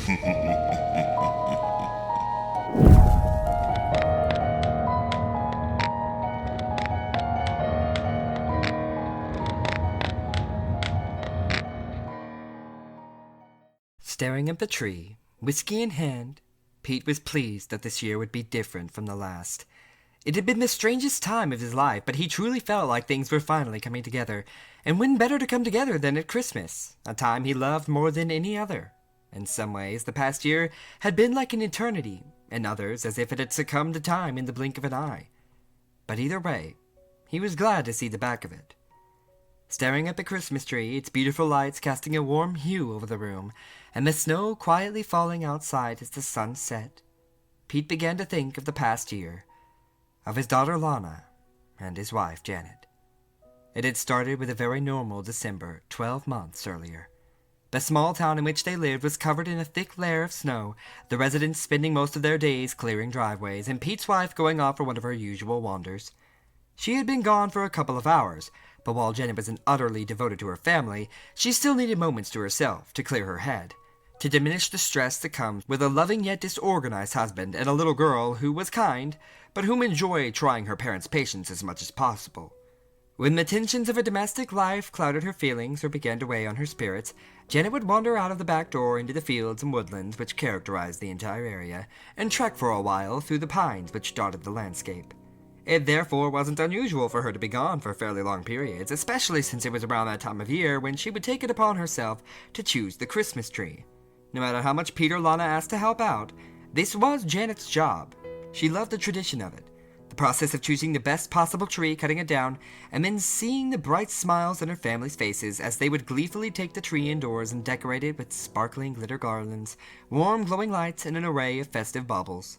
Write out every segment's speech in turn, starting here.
Staring at the tree, whiskey in hand, Pete was pleased that this year would be different from the last. It had been the strangest time of his life, but he truly felt like things were finally coming together. And when better to come together than at Christmas, a time he loved more than any other? In some ways, the past year had been like an eternity, in others as if it had succumbed to time in the blink of an eye. But either way, he was glad to see the back of it. Staring at the Christmas tree, its beautiful lights casting a warm hue over the room, and the snow quietly falling outside as the sun set, Pete began to think of the past year, of his daughter Lana, and his wife Janet. It had started with a very normal December, 12 months earlier. The small town in which they lived was covered in a thick layer of snow, the residents spending most of their days clearing driveways, and Pete's wife going off for one of her usual wanders. She had been gone for a couple of hours, but while Janet was utterly devoted to her family, she still needed moments to herself to clear her head, to diminish the stress that comes with a loving yet disorganized husband and a little girl who was kind, but whom enjoyed trying her parents' patience as much as possible. When the tensions of a domestic life clouded her feelings or began to weigh on her spirits, Janet would wander out of the back door into the fields and woodlands which characterized the entire area, and trek for a while through the pines which dotted the landscape. It therefore wasn't unusual for her to be gone for fairly long periods, especially since it was around that time of year when she would take it upon herself to choose the Christmas tree. No matter how much Pete or Lana asked to help out, this was Janet's job. She loved the tradition of it, the process of choosing the best possible tree, cutting it down, and then seeing the bright smiles on her family's faces as they would gleefully take the tree indoors and decorate it with sparkling glitter garlands, warm glowing lights, and an array of festive baubles.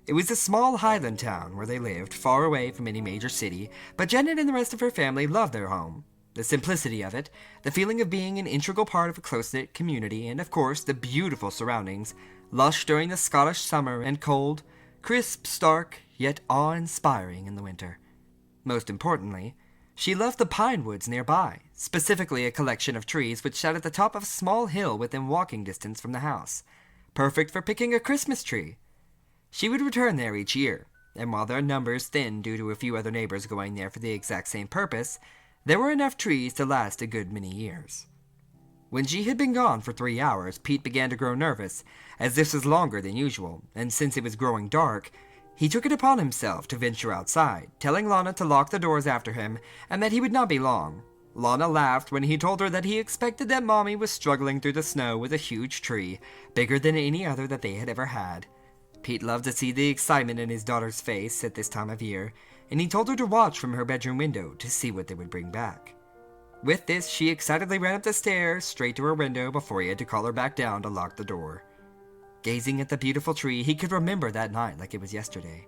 It was a small highland town where they lived, far away from any major city, but Janet and the rest of her family loved their home. The simplicity of it, the feeling of being an integral part of a close-knit community, and of course the beautiful surroundings, lush during the Scottish summer and cold, crisp, stark, yet awe-inspiring in the winter. Most importantly, she loved the pine woods nearby, specifically a collection of trees which sat at the top of a small hill within walking distance from the house, perfect for picking a Christmas tree. She would return there each year, and while their numbers thinned due to a few other neighbors going there for the exact same purpose, there were enough trees to last a good many years. When she had been gone for 3 hours, Pete began to grow nervous, as this was longer than usual, and since it was growing dark, he took it upon himself to venture outside, telling Lana to lock the doors after him, and that he would not be long. Lana laughed when he told her that he expected that Mommy was struggling through the snow with a huge tree, bigger than any other that they had ever had. Pete loved to see the excitement in his daughter's face at this time of year, and he told her to watch from her bedroom window to see what they would bring back. With this, she excitedly ran up the stairs, straight to her window, before he had to call her back down to lock the door. Gazing at the beautiful tree, he could remember that night like it was yesterday.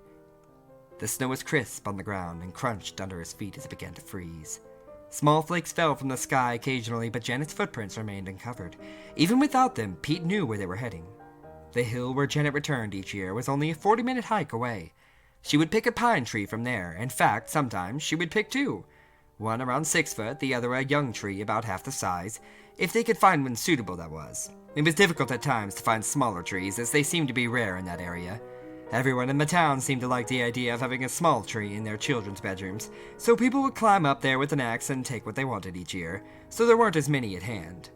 The snow was crisp on the ground and crunched under his feet as it began to freeze. Small flakes fell from the sky occasionally, but Janet's footprints remained uncovered. Even without them, Pete knew where they were heading. The hill where Janet returned each year was only a 40-minute hike away. She would pick a pine tree from there. In fact, sometimes she would pick two. One around 6 foot, the other a young tree about half the size, if they could find one suitable, that was. It was difficult at times to find smaller trees, as they seemed to be rare in that area. Everyone in the town seemed to like the idea of having a small tree in their children's bedrooms, so people would climb up there with an axe and take what they wanted each year, so there weren't as many at hand.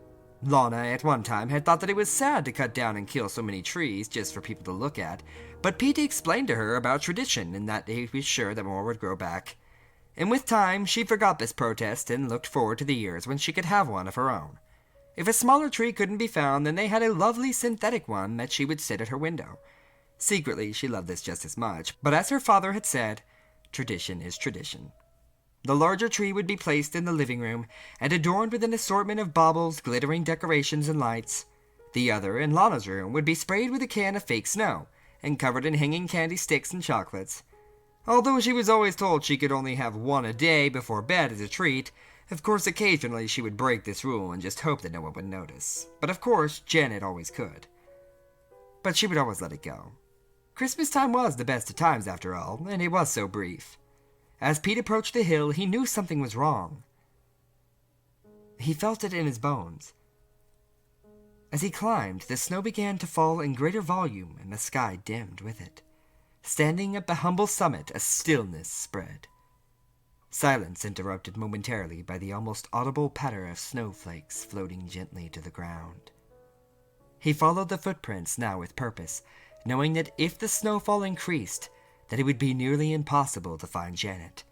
Lana at one time had thought that it was sad to cut down and kill so many trees just for people to look at, but Pete explained to her about tradition and that he was sure that more would grow back. And with time, she forgot this protest and looked forward to the years when she could have one of her own. If a smaller tree couldn't be found, then they had a lovely synthetic one that she would sit at her window. Secretly, she loved this just as much, but as her father had said, tradition is tradition. The larger tree would be placed in the living room and adorned with an assortment of baubles, glittering decorations, and lights. The other, in Lana's room, would be sprayed with a can of fake snow and covered in hanging candy sticks and chocolates. Although she was always told she could only have one a day before bed as a treat, of course occasionally she would break this rule and just hope that no one would notice. But of course, Janet always could. But she would always let it go. Christmas time was the best of times after all, and it was so brief. As Pete approached the hill, he knew something was wrong. He felt it in his bones. As he climbed, the snow began to fall in greater volume and the sky dimmed with it. Standing at the humble summit, a stillness spread. Silence interrupted momentarily by the almost audible patter of snowflakes floating gently to the ground. He followed the footprints now with purpose, knowing that if the snowfall increased, that it would be nearly impossible to find Janet.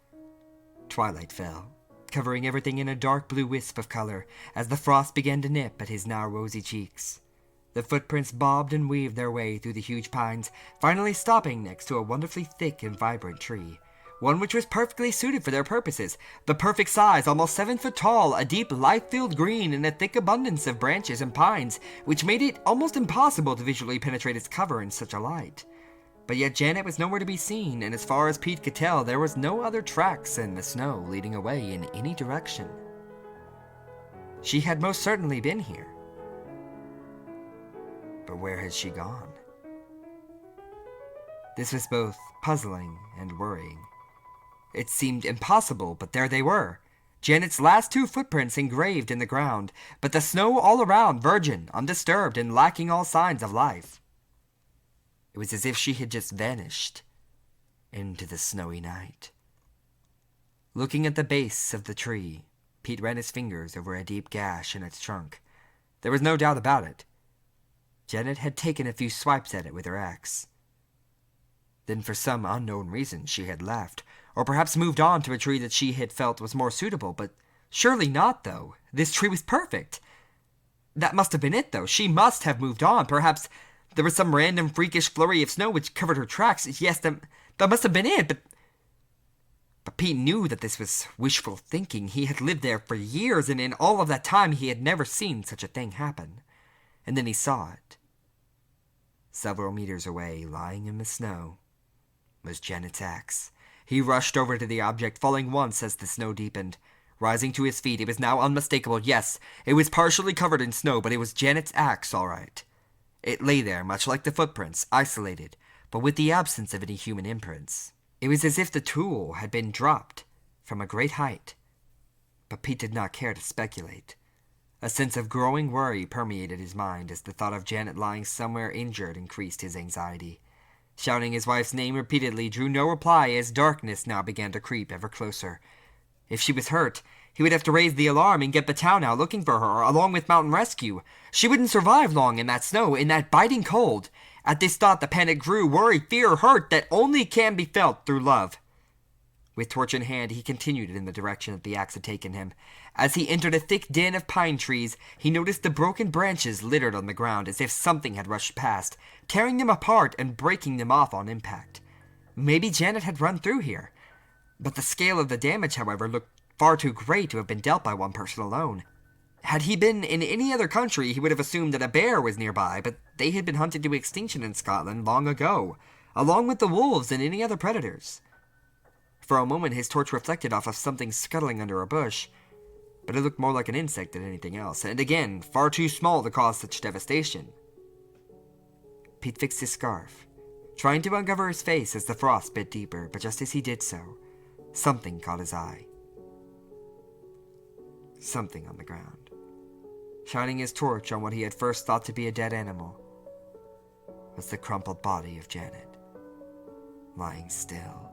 Twilight fell, covering everything in a dark blue wisp of color as the frost began to nip at his now rosy cheeks. The footprints bobbed and weaved their way through the huge pines, finally stopping next to a wonderfully thick and vibrant tree, one which was perfectly suited for their purposes, the perfect size, almost 7 foot tall, a deep, life-filled green, and a thick abundance of branches and pines, which made it almost impossible to visually penetrate its cover in such a light. But yet Janet was nowhere to be seen, and as far as Pete could tell, there was no other tracks in the snow leading away in any direction. She had most certainly been here. But where had she gone? This was both puzzling and worrying. It seemed impossible, but there they were. Janet's last 2 footprints engraved in the ground, but the snow all around virgin, undisturbed, and lacking all signs of life. It was as if she had just vanished into the snowy night. Looking at the base of the tree, Pete ran his fingers over a deep gash in its trunk. There was no doubt about it. Janet had taken a few swipes at it with her axe. Then for some unknown reason she had left, or perhaps moved on to a tree that she had felt was more suitable, but surely not, though. This tree was perfect. That must have been it, though. She must have moved on. Perhaps there was some random freakish flurry of snow which covered her tracks. Yes, that must have been it, but Pete knew that this was wishful thinking. He had lived there for years, and in all of that time he had never seen such a thing happen. And then he saw it. Several meters away, lying in the snow, was Janet's axe. He rushed over to the object, falling once as the snow deepened. Rising to his feet, it was now unmistakable. Yes, it was partially covered in snow, but it was Janet's axe, all right. It lay there, much like the footprints, isolated, but with the absence of any human imprints. It was as if the tool had been dropped from a great height. But Pete did not care to speculate. A sense of growing worry permeated his mind as the thought of Janet lying somewhere injured increased his anxiety. Shouting his wife's name repeatedly drew no reply as darkness now began to creep ever closer. If she was hurt, he would have to raise the alarm and get the town out looking for her, along with mountain rescue. She wouldn't survive long in that snow, in that biting cold. At this thought, the panic grew, worry, fear, hurt that only can be felt through love. With torch in hand, he continued in the direction that the axe had taken him. As he entered a thick den of pine trees, he noticed the broken branches littered on the ground as if something had rushed past, tearing them apart and breaking them off on impact. Maybe Janet had run through here. But the scale of the damage, however, looked far too great to have been dealt by one person alone. Had he been in any other country, he would have assumed that a bear was nearby, but they had been hunted to extinction in Scotland long ago, along with the wolves and any other predators. For a moment his torch reflected off of something scuttling under a bush, but it looked more like an insect than anything else, and again, far too small to cause such devastation. Pete fixed his scarf, trying to uncover his face as the frost bit deeper, but just as he did so, something caught his eye. Something on the ground. Shining his torch on what he had first thought to be a dead animal, was the crumpled body of Janet, lying still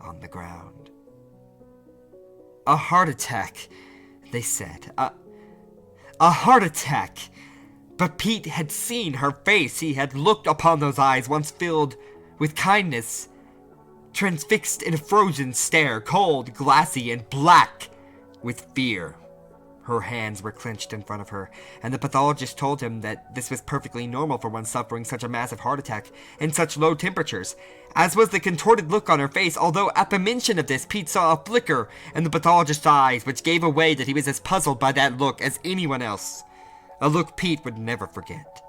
on the ground. A heart attack, they said. A heart attack! But Pete had seen her face. He had looked upon those eyes, once filled with kindness, transfixed in a frozen stare, cold, glassy, and black with fear. Her hands were clenched in front of her, and the pathologist told him that this was perfectly normal for one suffering such a massive heart attack in such low temperatures, as was the contorted look on her face, although at the mention of this, Pete saw a flicker in the pathologist's eyes, which gave away that he was as puzzled by that look as anyone else. A look Pete would never forget.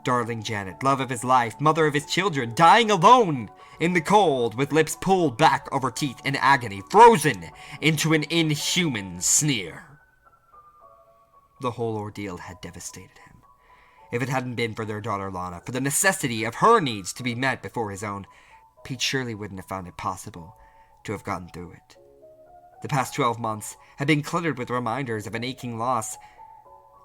Darling Janet, love of his life, mother of his children, dying alone in the cold, with lips pulled back over teeth in agony, frozen into an inhuman sneer. The whole ordeal had devastated him. If it hadn't been for their daughter Lana, for the necessity of her needs to be met before his own, Pete surely wouldn't have found it possible to have gotten through it. The past 12 months had been cluttered with reminders of an aching loss,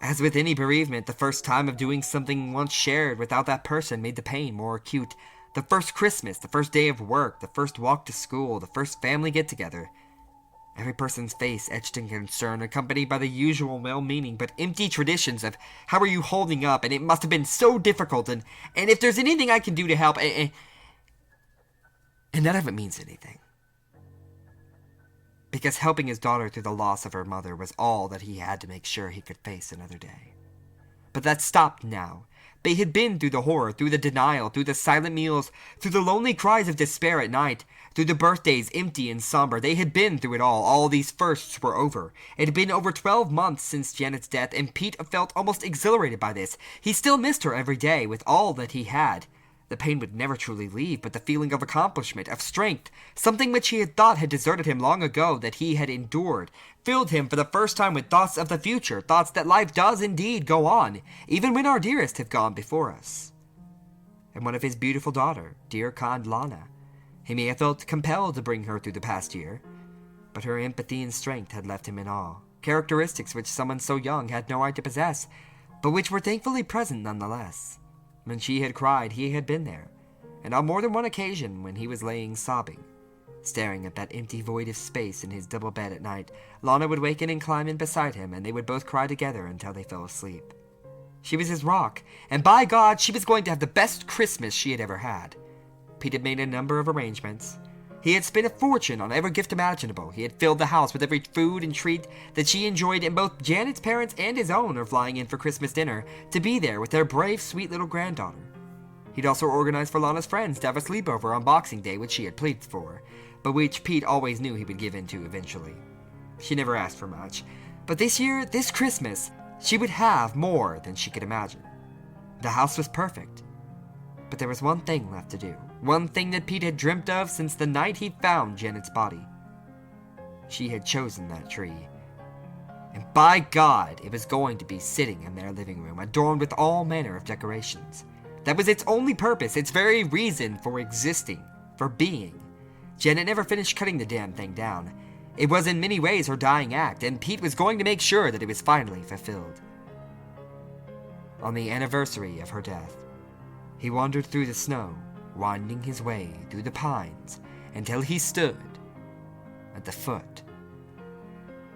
As with any bereavement, the first time of doing something once shared without that person made the pain more acute. The first Christmas, the first day of work, the first walk to school, the first family get-together. Every person's face etched in concern, accompanied by the usual well-meaning but empty traditions of how are you holding up, and it must have been so difficult, and if there's anything I can do to help, and none of it means anything. Because helping his daughter through the loss of her mother was all that he had to make sure he could face another day. But that stopped now. They had been through the horror, through the denial, through the silent meals, through the lonely cries of despair at night, through the birthdays empty and somber. They had been through it all. All these firsts were over. It had been over 12 months since Janet's death, and Pete felt almost exhilarated by this. He still missed her every day with all that he had. The pain would never truly leave, but the feeling of accomplishment, of strength, something which he had thought had deserted him long ago that he had endured, filled him for the first time with thoughts of the future, thoughts that life does indeed go on, even when our dearest have gone before us. And one of his beautiful daughter, dear kind Lana. He may have felt compelled to bring her through the past year, but her empathy and strength had left him in awe, characteristics which someone so young had no right to possess, but which were thankfully present nonetheless. When she had cried, he had been there, and on more than one occasion when he was laying sobbing, staring at that empty void of space in his double bed at night, Lana would waken and climb in beside him, and they would both cry together until they fell asleep. She was his rock, and by God, she was going to have the best Christmas she had ever had. Pete had made a number of arrangements. He had spent a fortune on every gift imaginable. He had filled the house with every food and treat that she enjoyed, and both Janet's parents and his own are flying in for Christmas dinner to be there with their brave, sweet little granddaughter. He'd also organized for Lana's friends to have a sleepover on Boxing Day, which she had pleaded for, but which Pete always knew he would give in to eventually. She never asked for much, but this year, this Christmas, she would have more than she could imagine. The house was perfect, but there was one thing left to do. One thing that Pete had dreamt of since the night he found Janet's body. She had chosen that tree. And by God, it was going to be sitting in their living room, adorned with all manner of decorations. That was its only purpose, its very reason for existing, for being. Janet never finished cutting the damn thing down. It was in many ways her dying act, and Pete was going to make sure that it was finally fulfilled. On the anniversary of her death, he wandered through the snow, winding his way through the pines until he stood at the foot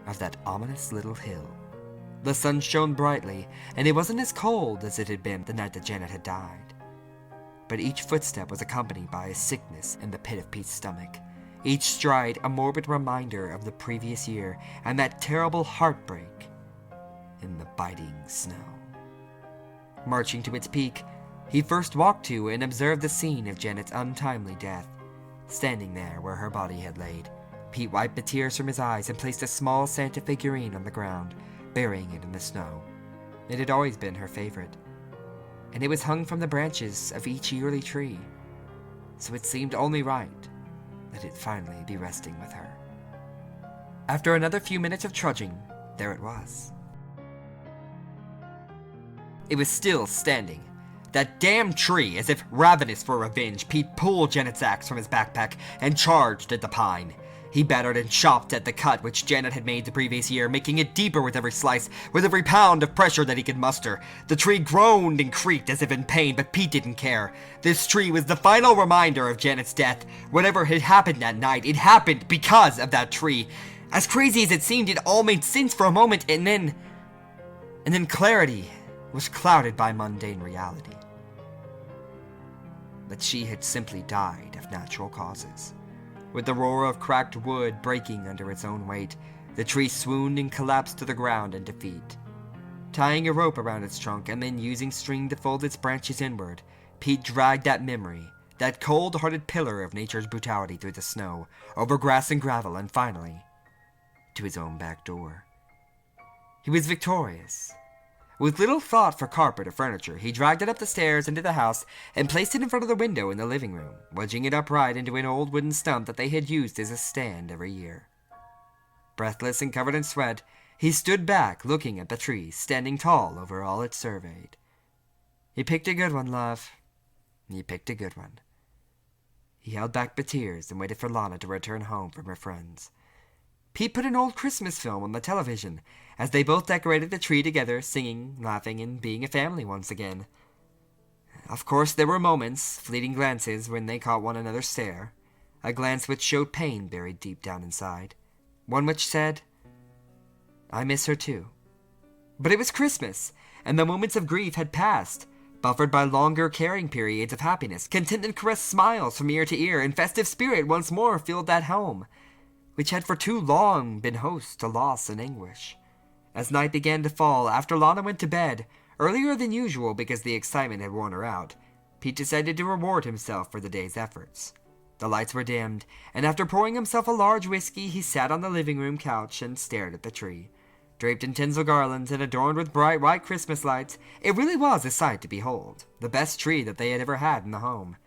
of that ominous little hill. The sun shone brightly, and it wasn't as cold as it had been the night that Janet had died. But each footstep was accompanied by a sickness in the pit of Pete's stomach, each stride a morbid reminder of the previous year and that terrible heartbreak in the biting snow. Marching to its peak, he first walked to and observed the scene of Janet's untimely death. Standing there where her body had laid, Pete wiped the tears from his eyes and placed a small Santa figurine on the ground, burying it in the snow. It had always been her favorite, and it was hung from the branches of each yearly tree, so it seemed only right that it finally be resting with her. After another few minutes of trudging, there it was. It was still standing. That damn tree, as if ravenous for revenge, Pete pulled Janet's axe from his backpack and charged at the pine. He battered and chopped at the cut which Janet had made the previous year, making it deeper with every slice, with every pound of pressure that he could muster. The tree groaned and creaked as if in pain, but Pete didn't care. This tree was the final reminder of Janet's death. Whatever had happened that night, it happened because of that tree. As crazy as it seemed, it all made sense for a moment, and then clarity was clouded by mundane reality. That she had simply died of natural causes. With the roar of cracked wood breaking under its own weight, the tree swooned and collapsed to the ground in defeat. Tying a rope around its trunk and then using string to fold its branches inward, Pete dragged that memory, that cold-hearted pillar of nature's brutality, through the snow, over grass and gravel, and finally, to his own back door. He was victorious. With little thought for carpet or furniture, he dragged it up the stairs into the house and placed it in front of the window in the living room, wedging it upright into an old wooden stump that they had used as a stand every year. Breathless and covered in sweat, he stood back looking at the tree, standing tall over all it surveyed. "You picked a good one, love. You picked a good one." He held back the tears and waited for Lana to return home from her friends. Pete put an old Christmas film on the television, as they both decorated the tree together, singing, laughing, and being a family once again. Of course, there were moments, fleeting glances, when they caught one another's stare, a glance which showed pain buried deep down inside, one which said, "I miss her too." But it was Christmas, and the moments of grief had passed, buffered by longer caring periods of happiness. Contentment caressed smiles from ear to ear, and festive spirit once more filled that home, which had for too long been host to loss and anguish. As night began to fall, after Lana went to bed, earlier than usual because the excitement had worn her out, Pete decided to reward himself for the day's efforts. The lights were dimmed, and after pouring himself a large whiskey, he sat on the living room couch and stared at the tree. Draped in tinsel garlands and adorned with bright white Christmas lights, it really was a sight to behold, the best tree that they had ever had in the home.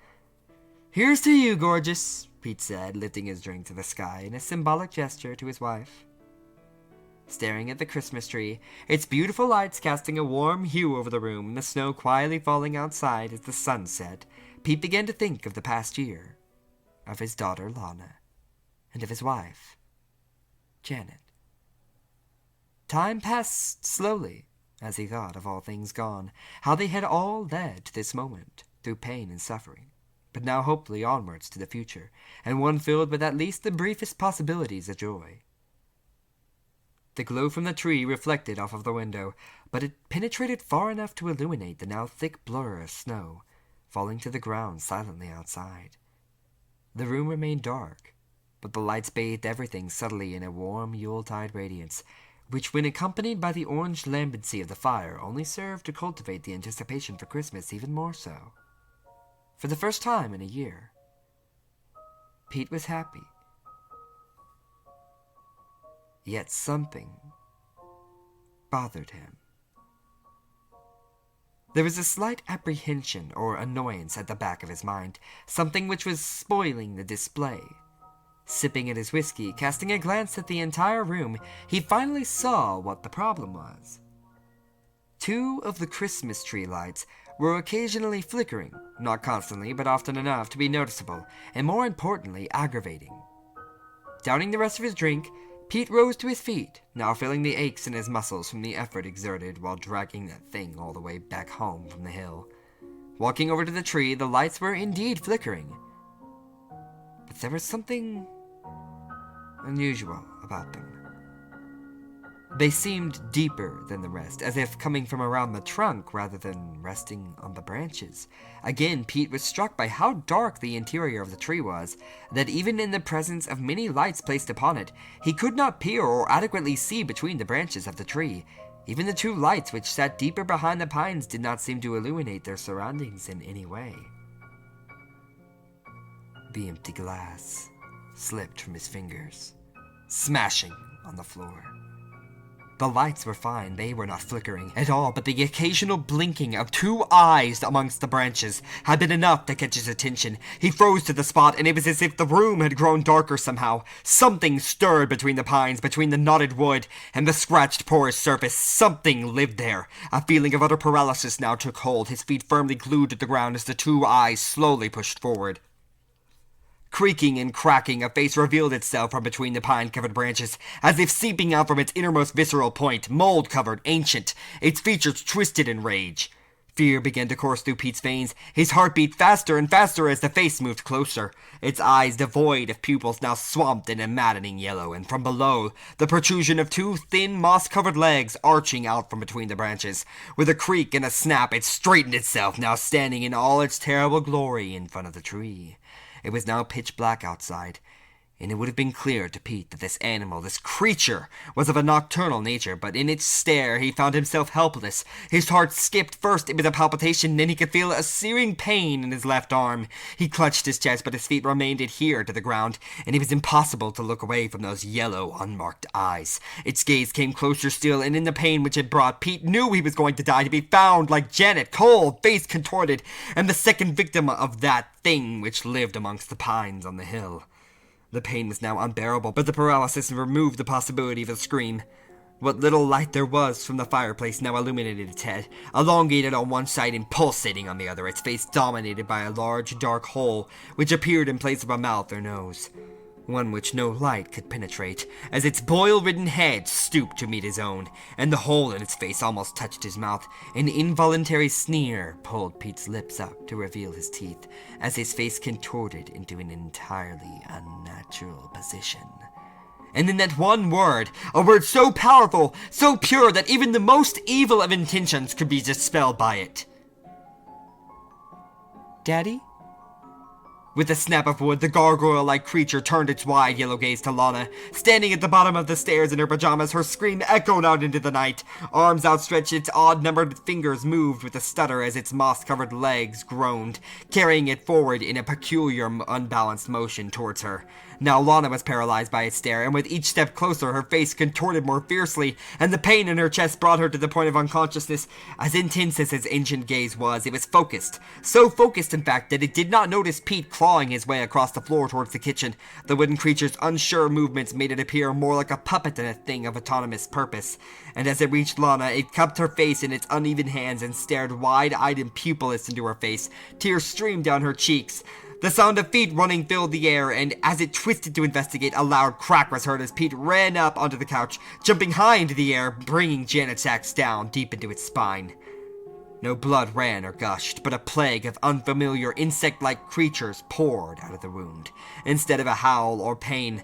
"Here's to you, gorgeous," Pete said, lifting his drink to the sky in a symbolic gesture to his wife. Staring at the Christmas tree, its beautiful lights casting a warm hue over the room and the snow quietly falling outside as the sun set, Pete began to think of the past year, of his daughter Lana, and of his wife, Janet. Time passed slowly as he thought of all things gone, how they had all led to this moment, through pain and suffering, but now hopefully onwards to the future, and one filled with at least the briefest possibilities of joy. The glow from the tree reflected off of the window, but it penetrated far enough to illuminate the now thick blur of snow, falling to the ground silently outside. The room remained dark, but the lights bathed everything subtly in a warm Yuletide radiance, which, when accompanied by the orange lambency of the fire, only served to cultivate the anticipation for Christmas even more so. For the first time in a year, Pete was happy. Yet something bothered him. There was a slight apprehension or annoyance at the back of his mind, something which was spoiling the display. Sipping at his whiskey, casting a glance at the entire room, he finally saw what the problem was. 2 of the Christmas tree lights were occasionally flickering, not constantly, but often enough to be noticeable, and more importantly, aggravating. Downing the rest of his drink, Pete rose to his feet, now feeling the aches in his muscles from the effort exerted while dragging that thing all the way back home from the hill. Walking over to the tree, the lights were indeed flickering, but there was something unusual about them. They seemed deeper than the rest, as if coming from around the trunk rather than resting on the branches. Again, Pete was struck by how dark the interior of the tree was, that even in the presence of many lights placed upon it, he could not peer or adequately see between the branches of the tree. Even the 2 lights which sat deeper behind the pines did not seem to illuminate their surroundings in any way. The empty glass slipped from his fingers, smashing on the floor. The lights were fine, they were not flickering at all, but the occasional blinking of 2 eyes amongst the branches had been enough to catch his attention. He froze to the spot, and it was as if the room had grown darker somehow. Something stirred between the pines, between the knotted wood and the scratched porous surface. Something lived there. A feeling of utter paralysis now took hold, his feet firmly glued to the ground as the 2 eyes slowly pushed forward. Creaking and cracking, a face revealed itself from between the pine-covered branches, as if seeping out from its innermost visceral point, mold-covered, ancient, its features twisted in rage. Fear began to course through Pete's veins. His heart beat faster and faster as the face moved closer, its eyes devoid of pupils now swamped in a maddening yellow, and from below, the protrusion of 2 thin, moss-covered legs arching out from between the branches. With a creak and a snap, it straightened itself, now standing in all its terrible glory in front of the tree. It was now pitch black outside, and it would have been clear to Pete that this animal, this creature, was of a nocturnal nature, but in its stare he found himself helpless. His heart skipped first with a palpitation, then he could feel a searing pain in his left arm. He clutched his chest, but his feet remained adhered to the ground, and it was impossible to look away from those yellow, unmarked eyes. Its gaze came closer still, and in the pain which it brought, Pete knew he was going to die, to be found like Janet, cold, face contorted, and the second victim of that thing which lived amongst the pines on the hill. The pain was now unbearable, but the paralysis removed the possibility of a scream. What little light there was from the fireplace now illuminated its head, elongated on one side and pulsating on the other, its face dominated by a large dark hole which appeared in place of a mouth or nose. one which no light could penetrate, as its boil-ridden head stooped to meet his own, and the hole in its face almost touched his mouth. An involuntary sneer pulled Pete's lips up to reveal his teeth, as his face contorted into an entirely unnatural position. And then that one word, a word so powerful, so pure that even the most evil of intentions could be dispelled by it. Daddy? With a snap of wood, the gargoyle-like creature turned its wide yellow gaze to Lana. Standing at the bottom of the stairs in her pajamas, her scream echoed out into the night. Arms outstretched, its odd-numbered fingers moved with a stutter as its moss-covered legs groaned, carrying it forward in a peculiar, unbalanced motion towards her. Now Lana was paralyzed by its stare, and with each step closer, her face contorted more fiercely, and the pain in her chest brought her to the point of unconsciousness. As intense as its ancient gaze was, it was focused. So focused, in fact, that it did not notice Pete clawing his way across the floor towards the kitchen. The wooden creature's unsure movements made it appear more like a puppet than a thing of autonomous purpose. And as it reached Lana, it cupped her face in its uneven hands and stared wide-eyed and pupilless into her face. Tears streamed down her cheeks. The sound of feet running filled the air, and as it twisted to investigate, a loud crack was heard as Pete ran up onto the couch, jumping high into the air, bringing Janet's axe down deep into its spine. No blood ran or gushed, but a plague of unfamiliar insect-like creatures poured out of the wound. Instead of a howl or pain,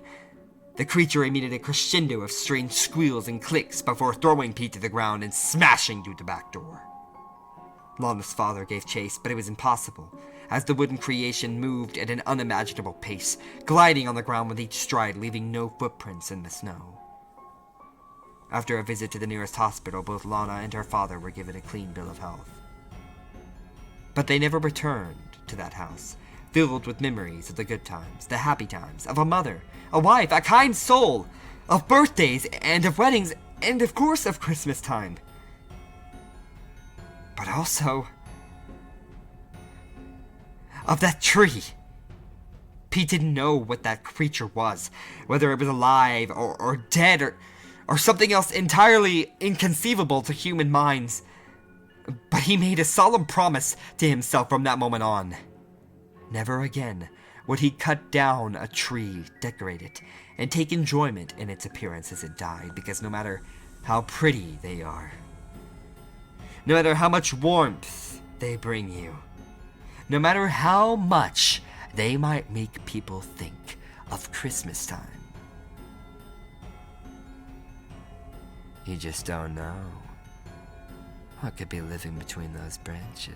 the creature emitted a crescendo of strange squeals and clicks before throwing Pete to the ground and smashing through the back door. Lana's father gave chase, but it was impossible, as the wooden creation moved at an unimaginable pace, gliding on the ground with each stride, leaving no footprints in the snow. After a visit to the nearest hospital, both Lana and her father were given a clean bill of health. But they never returned to that house, filled with memories of the good times, the happy times, of a mother, a wife, a kind soul, of birthdays, and of weddings, and of course of Christmas time. But also of that tree. Pete didn't know what that creature was, whether it was alive or dead or something else entirely inconceivable to human minds. But he made a solemn promise to himself from that moment on. Never again would he cut down a tree, decorate it, and take enjoyment in its appearance as it died, because no matter how pretty they are, no matter how much warmth they bring you, no matter how much they might make people think of Christmas time, you just don't know what could be living between those branches.